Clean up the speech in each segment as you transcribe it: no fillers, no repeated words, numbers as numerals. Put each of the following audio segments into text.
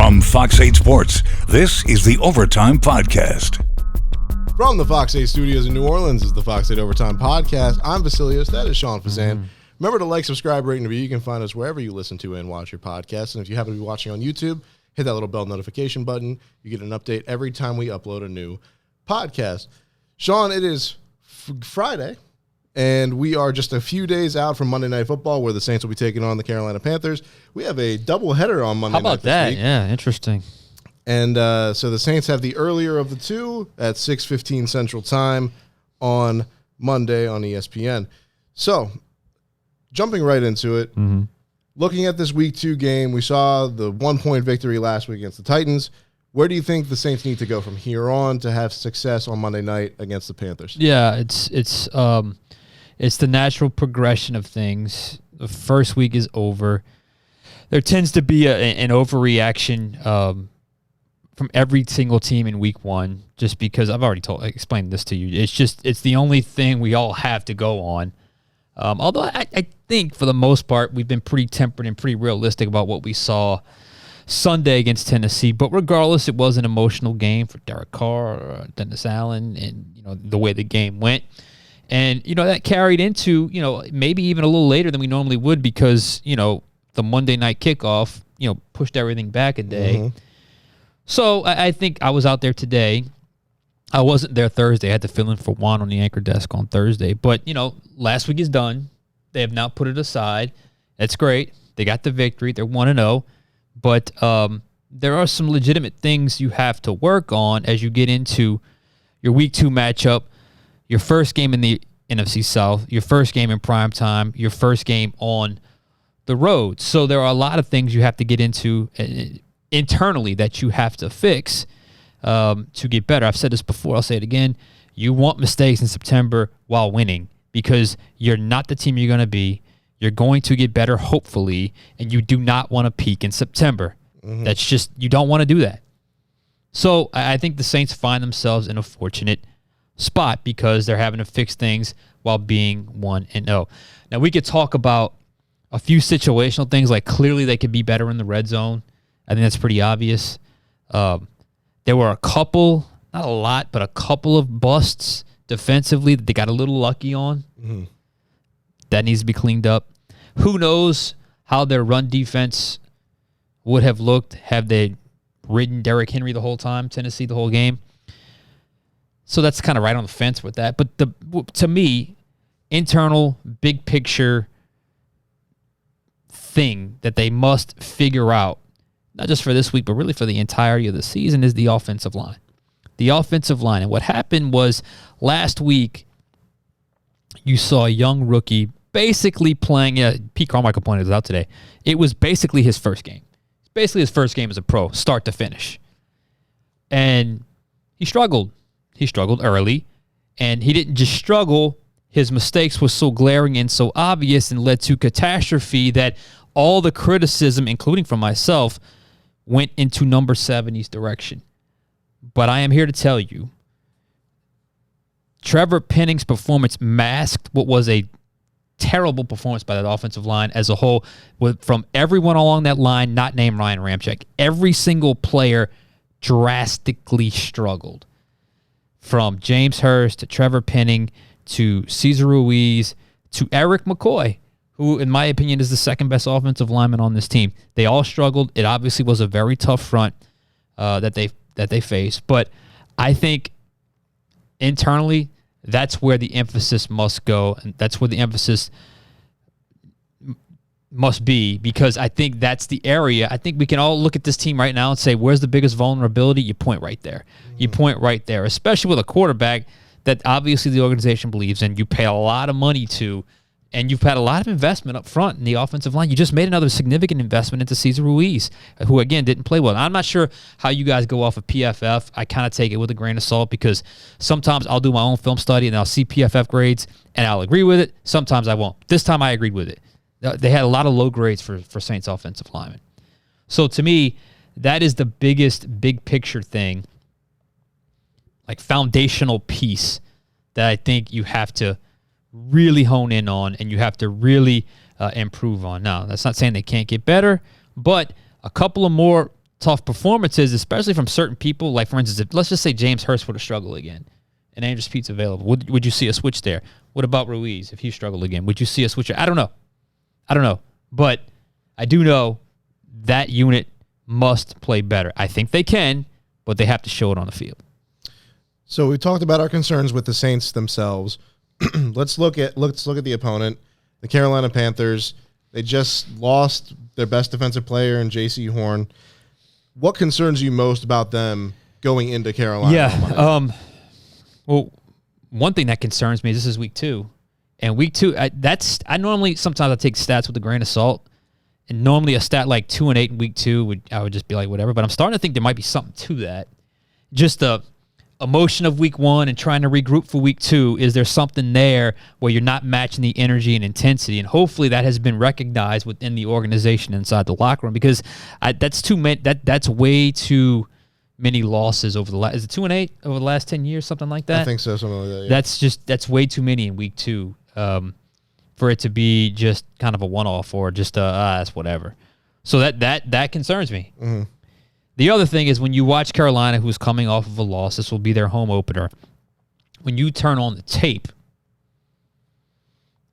From Fox 8 Sports, this is the Overtime Podcast. From the Fox 8 studios in New Orleans is the Fox 8 Overtime Podcast. I'm Vasilios. That is Sean Fazende. Remember to like, subscribe, rate, and review. You can find us wherever you listen to and watch your podcasts. And if you happen to be watching on YouTube, hit that little bell notification button. You get an update every time we upload a new podcast. Sean, it is Friday, and we are just a few days out from Monday Night Football, where the Saints will be taking on the Carolina Panthers. We have a doubleheader on Monday night. How about that? Yeah, interesting. And so the Saints have the earlier of the two at 6:15 Central Time on Monday on ESPN. So, jumping right into it, looking at this Week 2 game, we saw the 1-point victory last week against the Titans. Where do you think the Saints need to go from here on to have success on Monday night against the Panthers? Yeah, it's the natural progression of things. The first week is over. There tends to be an overreaction from every single team in Week 1, just because I've already explained this to you. It's the only thing we all have to go on. Although I think for the most part we've been pretty tempered and pretty realistic about what we saw Sunday against Tennessee. But regardless, it was an emotional game for Derek Carr, Dennis Allen, and the way the game went. And that carried into maybe even a little later than we normally would, because the Monday night kickoff pushed everything back a day. So I think I was out there today. I wasn't there Thursday. I had to fill in for Juan on the anchor desk on Thursday. But, last week is done. They have now put it aside. That's great. They got the victory. They're 1-0. But there are some legitimate things you have to work on as you get into your Week 2 matchup, your first game in the NFC South, your first game in prime time, your first game on the road. So there are a lot of things you have to get into internally that you have to fix to get better. I've said this before. I'll say it again. You want mistakes in September while winning, because you're not the team you're going to be. You're going to get better, hopefully, and you do not want to peak in September. That's just, you don't want to do that. So I think the Saints find themselves in a fortunate spot because they're having to fix things while being 1-0. Now, we could talk about a few situational things, like clearly they could be better in the red zone. I think that's pretty obvious. There were a couple, not a lot, but a couple of busts defensively that they got a little lucky on. That needs to be cleaned up. Who knows how their run defense would have looked had they ridden Derrick Henry the whole time, Tennessee the whole game. So that's kind of right on the fence with that. But to me, internal, big picture thing that they must figure out, not just for this week, but really for the entirety of the season, is the offensive line. The offensive line. And what happened was last week, you saw a young rookie basically playing, Pete Carmichael pointed this out today, it was basically his first game. It's basically his first game as a pro, start to finish. And he struggled. He struggled early, and he didn't just struggle. His mistakes were so glaring and so obvious and led to catastrophe that all the criticism, including from myself, went into number 70's direction. But I am here to tell you, Trevor Penning's performance masked what was a terrible performance by that offensive line as a whole, from everyone along that line not named Ryan Ramczyk. Every single player drastically struggled, from James Hurst to Trevor Penning to Cesar Ruiz to Eric McCoy, who, in my opinion, is the second best offensive lineman on this team. They all struggled. It obviously was a very tough front that they faced, but I think internally, that's where the emphasis must go, and that's where the emphasis must be, because I think that's the area. I think we can all look at this team right now and say, where's the biggest vulnerability? You point right there. You point right there, especially with a quarterback that obviously the organization believes in. You pay a lot of money to, and you've had a lot of investment up front in the offensive line. You just made another significant investment into Cesar Ruiz, who, again, didn't play well. I'm not sure how you guys go off of PFF. I kind of take it with a grain of salt, because sometimes I'll do my own film study and I'll see PFF grades and I'll agree with it. Sometimes I won't. This time I agreed with it. They had a lot of low grades for Saints offensive linemen. So to me, that is the biggest big picture thing, like foundational piece, that I think you have to really hone in on and you have to really improve on. Now, that's not saying they can't get better, but a couple of more tough performances, especially from certain people. Like, for instance, let's just say James Hurst were to struggle again and Andrews Pete's available. Would you see a switch there? What about Ruiz if he struggled again? Would you see a switch? I don't know. But I do know that unit must play better. I think they can, but they have to show it on the field. So we talked about our concerns with the Saints themselves. Let's look at the opponent, the Carolina Panthers. They just lost their best defensive player in J.C. Horn. What concerns you most about them going into Carolina? Yeah. Well, one thing that concerns me is this is week 2. And week 2, I normally, sometimes I take stats with a grain of salt. And normally a stat like 2-8 in week 2, I would just be like, whatever. But I'm starting to think there might be something to that. Just the emotion of week 1 and trying to regroup for week 2. Is there something there where you're not matching the energy and intensity? And hopefully that has been recognized within the organization inside the locker room, because that's too many. That's way too many losses over the last. Is it 2-8 over the last 10 years, something like that? I think so, something like that. Yeah. That's way too many in week 2. For it to be just kind of a one-off or just that's whatever. So that concerns me. Mm-hmm. The other thing is when you watch Carolina, who's coming off of a loss, this will be their home opener. When you turn on the tape,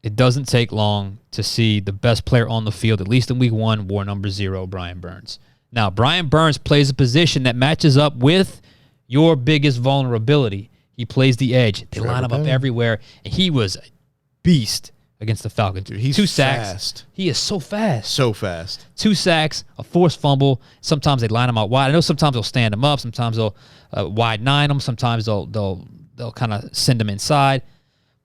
it doesn't take long to see the best player on the field, at least in week 1, war number 0, Brian Burns. Now, Brian Burns plays a position that matches up with your biggest vulnerability. He plays the edge. They line him up everywhere, and he was a beast against the Falcons. Dude, he's 2 sacks. fast. He is so fast. So fast. 2 sacks, a forced fumble. Sometimes they line him out wide. I know sometimes they'll stand him up. Sometimes they'll wide 9 him. Sometimes they'll kind of send him inside.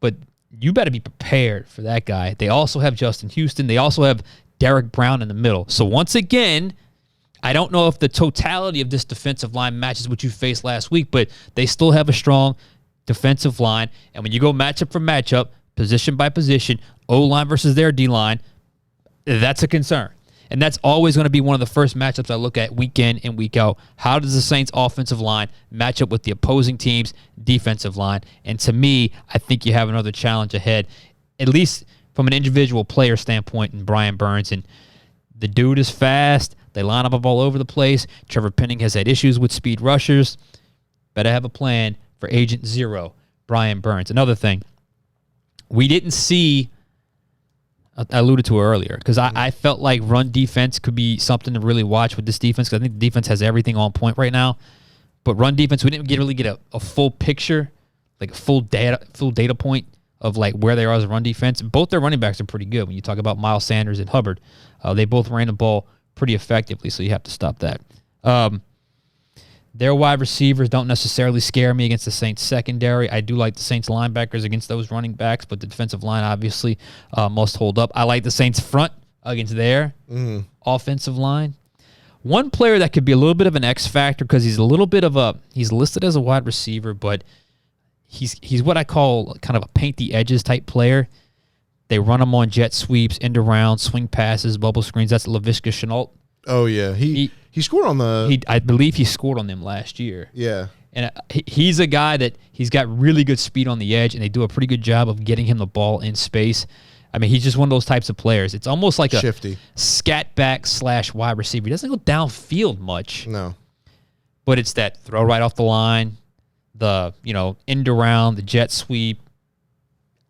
But you better be prepared for that guy. They also have Justin Houston. They also have Derek Brown in the middle. So once again, I don't know if the totality of this defensive line matches what you faced last week, but they still have a strong defensive line. And when you go matchup for matchup, position by position, O-line versus their D-line, that's a concern. And that's always going to be one of the first matchups I look at week in and week out. How does the Saints' offensive line match up with the opposing team's defensive line? And to me, I think you have another challenge ahead, at least from an individual player standpoint in Brian Burns. And the dude is fast. They line up all over the place. Trevor Penning has had issues with speed rushers. Better have a plan for Agent Zero, Brian Burns. Another thing, we didn't see, I alluded to it earlier, because I felt like run defense could be something to really watch with this defense, because I think the defense has everything on point right now. But run defense, we didn't really get a full picture, like a full data point of like where they are as a run defense. Both their running backs are pretty good. When you talk about Miles Sanders and Hubbard, they both ran the ball pretty effectively, so you have to stop that. Their wide receivers don't necessarily scare me against the Saints secondary. I do like the Saints linebackers against those running backs, but the defensive line obviously must hold up. I like the Saints front against their offensive line. One player that could be a little bit of an X factor, because he's listed as a wide receiver, but he's what I call kind of a paint the edges type player. They run him on jet sweeps, end around, swing passes, bubble screens. That's Laviska Shenault. Oh yeah, he scored on the. I believe he scored on them last year. Yeah, and he's a guy that he's got really good speed on the edge, and they do a pretty good job of getting him the ball in space. I mean, he's just one of those types of players. It's almost like shifty scat back / wide receiver. He doesn't go downfield much. No, but it's that throw right off the line, the end around, the jet sweep.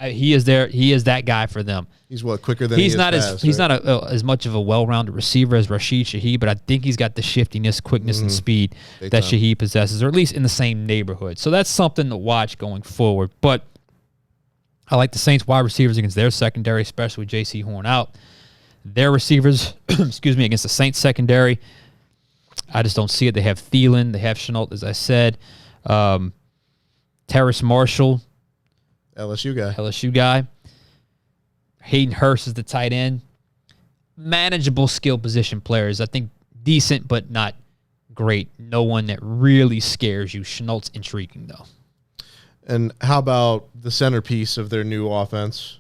He is that guy for them. He's quicker than he's not fast, he's not as much of a well-rounded receiver as Rashid Shaheed, but I think he's got the shiftiness, quickness, and speed that Shaheed possesses, or at least in the same neighborhood. So that's something to watch going forward. But I like the Saints wide receivers against their secondary, especially with J.C. Horn out. Their receivers, against the Saints secondary, I just don't see it. They have Thielen, they have Shenault, as I said. Terrace Marshall, LSU guy. Hayden Hurst is the tight end. Manageable skill position players. I think decent, but not great. No one that really scares you. Chenault's intriguing, though. And how about the centerpiece of their new offense,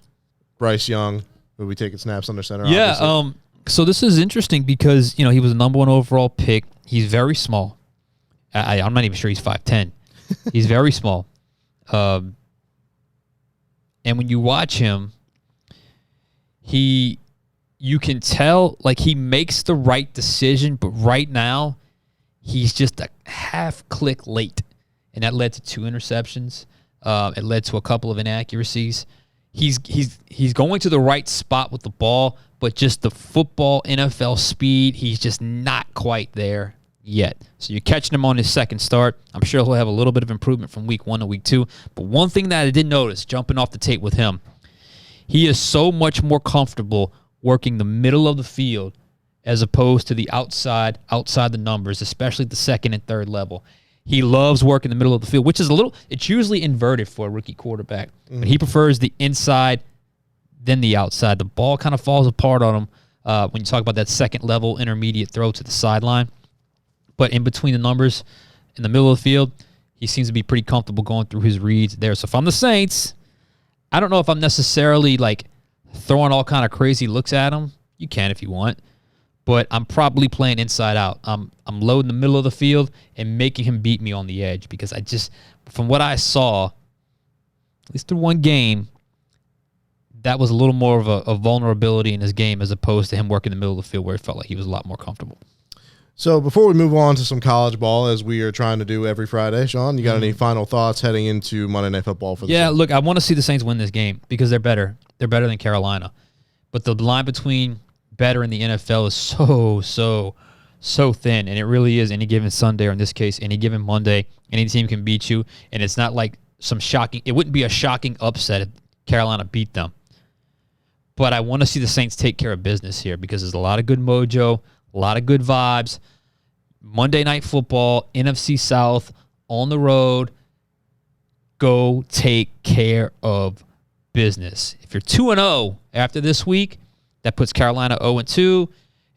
Bryce Young, who we taking snaps under center? Yeah. Obviously. So this is interesting because he was a number 1 overall pick. He's very small. I'm not even sure he's 5'10". He's very small. And when you watch him, you can tell like he makes the right decision, but right now he's just a half click late, and that led to 2 interceptions. It led to a couple of inaccuracies. He's going to the right spot with the ball, but just the football NFL speed, he's just not quite there yet. So you're catching him on his second start. I'm sure he'll have a little bit of improvement from week 1 to week 2. But one thing that I did notice, jumping off the tape with him, he is so much more comfortable working the middle of the field as opposed to the outside the numbers, especially the second and third level. He loves working the middle of the field, which is it's usually inverted for a rookie quarterback. But he prefers the inside than the outside. The ball kind of falls apart on him when you talk about that second level intermediate throw to the sideline. But in between the numbers, in the middle of the field, he seems to be pretty comfortable going through his reads there. So if I'm the Saints, I don't know if I'm necessarily like throwing all kind of crazy looks at him. You can if you want. But I'm probably playing inside out. I'm loading the middle of the field and making him beat me on the edge because from what I saw, at least through one game, that was a little more of a vulnerability in his game as opposed to him working the middle of the field where it felt like he was a lot more comfortable. So before we move on to some college ball, as we are trying to do every Friday, Sean, you got any final thoughts heading into Monday Night Football for the Saints? Look, I want to see the Saints win this game because they're better. They're better than Carolina. But the line between better in the NFL is so thin, and it really is any given Sunday, or in this case, any given Monday. Any team can beat you, and it's not like it wouldn't be a shocking upset if Carolina beat them. But I want to see the Saints take care of business here because there's a lot of good mojo, a lot of good vibes. Monday Night Football, NFC South, on the road. Go take care of business. If you're 2-0 after this week, that puts Carolina 0-2.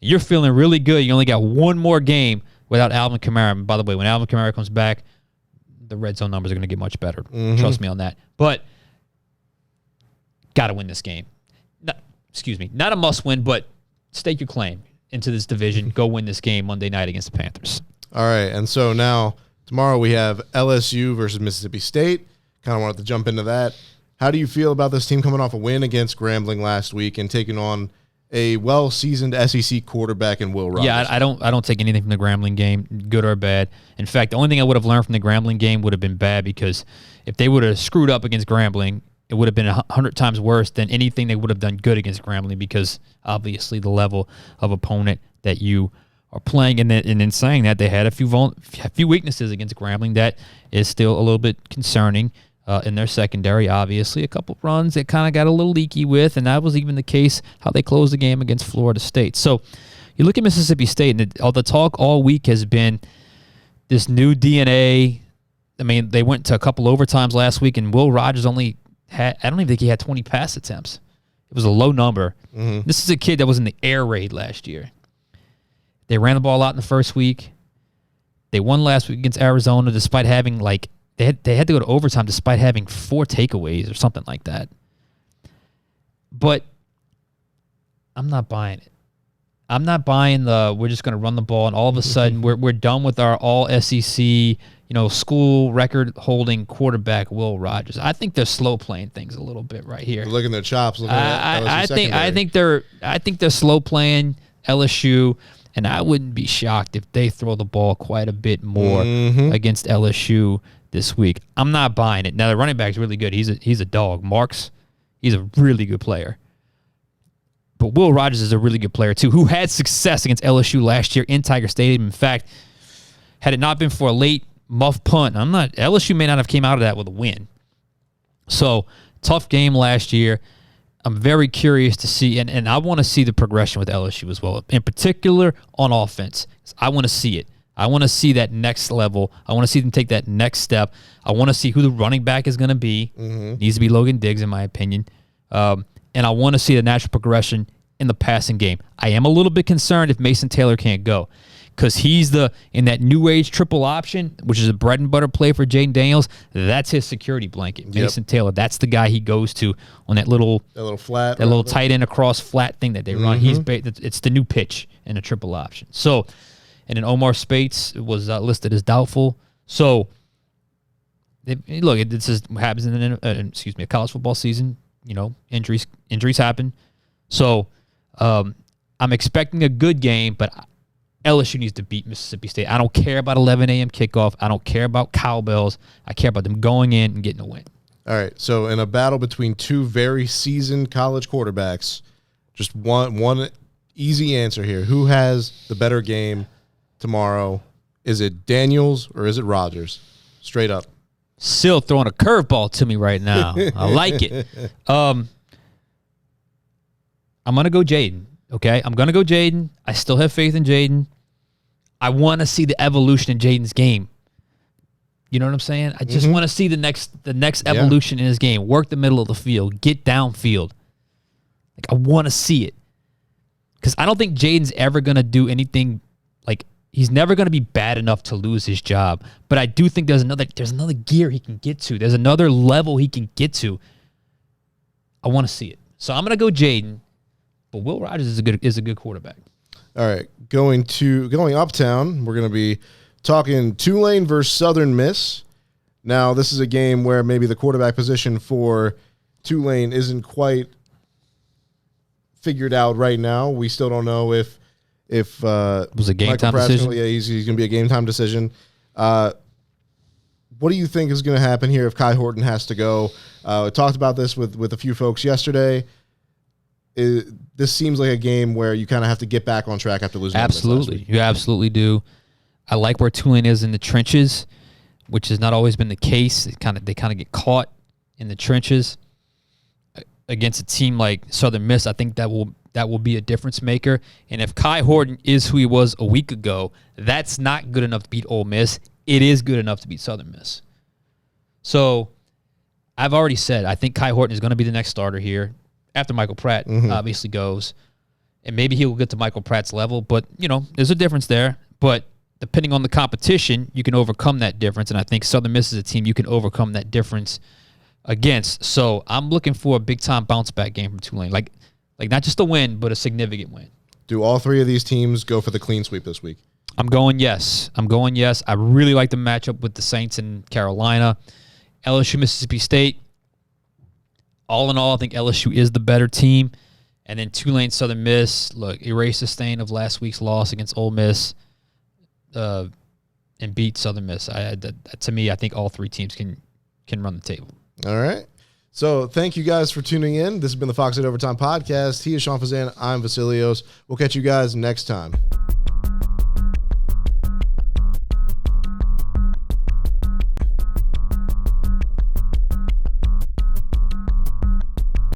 You're feeling really good. You only got one more game without Alvin Kamara. And by the way, when Alvin Kamara comes back, the red zone numbers are going to get much better. Mm-hmm. Trust me on that. But got to win this game. Not a must-win, but stake your claim into this division. Go win this game Monday night against the Panthers. All right, and so now tomorrow we have LSU versus Mississippi State. Kind of wanted to jump into that. How do you feel about this team coming off a win against Grambling last week and taking on a well-seasoned SEC quarterback in Will Rogers? Yeah, I don't take anything from the Grambling game, good or bad. In fact, the only thing I would have learned from the Grambling game would have been bad because if they would have screwed up against Grambling, it would have been 100 times worse than anything they would have done good against Grambling because obviously the level of opponent that you are playing. And in saying that, they had a few weaknesses against Grambling that is still a little bit concerning in their secondary. Obviously, a couple runs that kind of got a little leaky with, and that was even the case how they closed the game against Florida State. So you look at Mississippi State, and all the talk all week has been this new DNA. I mean, they went to a couple overtimes last week, and Will Rogers only I don't even think he had 20 pass attempts. It was a low number. Mm-hmm. This is a kid that was in the air raid last year. They ran the ball a lot in the first week. They won last week against Arizona despite having they had to go to overtime despite having 4 takeaways or something like that. But I'm not buying it. I'm not buying we're just going to run the ball and all of a sudden we're done with our all SEC, school record holding quarterback Will Rogers. I think they're slow playing things a little bit right here. They're licking their chops. I think they're slow playing LSU, and I wouldn't be shocked if they throw the ball quite a bit more against LSU this week. I'm not buying it. Now the running back's really good. He's a dog. Marks, he's a really good player. But Will Rogers is a really good player too, who had success against LSU last year in Tiger Stadium. In fact, had it not been for a late muff punt, LSU may not have came out of that with a win. So, tough game last year. I'm very curious to see, and I want to see the progression with LSU as well, in particular on offense. I want to see it. I want to see that next level. I want to see them take that next step. I want to see who the running back is going to be. Mm-hmm. Needs to be Logan Diggs, in my opinion. And I want to see the natural progression in the passing game. I am a little bit concerned if Mason Taylor can't go because he's in that new age triple option, which is a bread and butter play for Jaden Daniels. That's his security blanket. Yep. Mason Taylor, that's the guy he goes to on that little flat, that little tight end across flat thing that they run. It's the new pitch in a triple option. So, and then Omar Spates was listed as doubtful. So, this is what happens in a college football season. Injuries happen. So I'm expecting a good game, but LSU needs to beat Mississippi State. I don't care about 11 a.m. kickoff. I don't care about cowbells. I care about them going in and getting a win. All right, so in a battle between two very seasoned college quarterbacks, just one easy answer here. Who has the better game tomorrow? Is it Daniels or is it Rodgers? Straight up. Still throwing a curveball to me right now. I like it. I'm going to go Jaden, okay? I'm going to go Jaden. I still have faith in Jaden. I want to see the evolution in Jaden's game. You know what I'm saying? I just want to see the next evolution in his game. Work the middle of the field. Get downfield. Like, I want to see it. Because I don't think Jaden's ever going to do anything, like, he's never going to be bad enough to lose his job. But I do think there's another gear he can get to. There's another level he can get to. I want to see it. So I'm going to go Jaden. But Will Rogers is a good quarterback. All right. Going uptown, we're going to be talking Tulane versus Southern Miss. Now, this is a game where maybe the quarterback position for Tulane isn't quite figured out right now. We still don't know if it was a game time decision. Yeah, he's going to be a game time decision. What do you think is going to happen here if Kai Horton has to go? I talked about this with a few folks yesterday. This seems like a game where you kind of have to get back on track after losing. Absolutely, you absolutely do. I like where Tulane is in the trenches, which has not always been the case. They kind of get caught in the trenches against a team like Southern Miss. I think that will be a difference maker. And if Kai Horton is who he was a week ago, that's not good enough to beat Ole Miss. It is good enough to beat Southern Miss. So I've already said I think Kai Horton is going to be the next starter here after Michael Pratt obviously goes. And maybe he will get to Michael Pratt's level. But, there's a difference there. But depending on the competition, you can overcome that difference. And I think Southern Miss is a team you can overcome that difference against. So I'm looking for a big-time bounce-back game from Tulane. Like not just a win, but a significant win. Do all three of these teams go for the clean sweep this week? I'm going yes. I really like the matchup with the Saints and Carolina. LSU, Mississippi State. All in all, I think LSU is the better team. And then Tulane, Southern Miss. Look, erase the stain of last week's loss against Ole Miss and beat Southern Miss. To me, I think all three teams can run the table. All right. So thank you guys for tuning in. This has been the Fox 8 Overtime Podcast. He is Sean Fazende. I'm Vasilios. We'll catch you guys next time.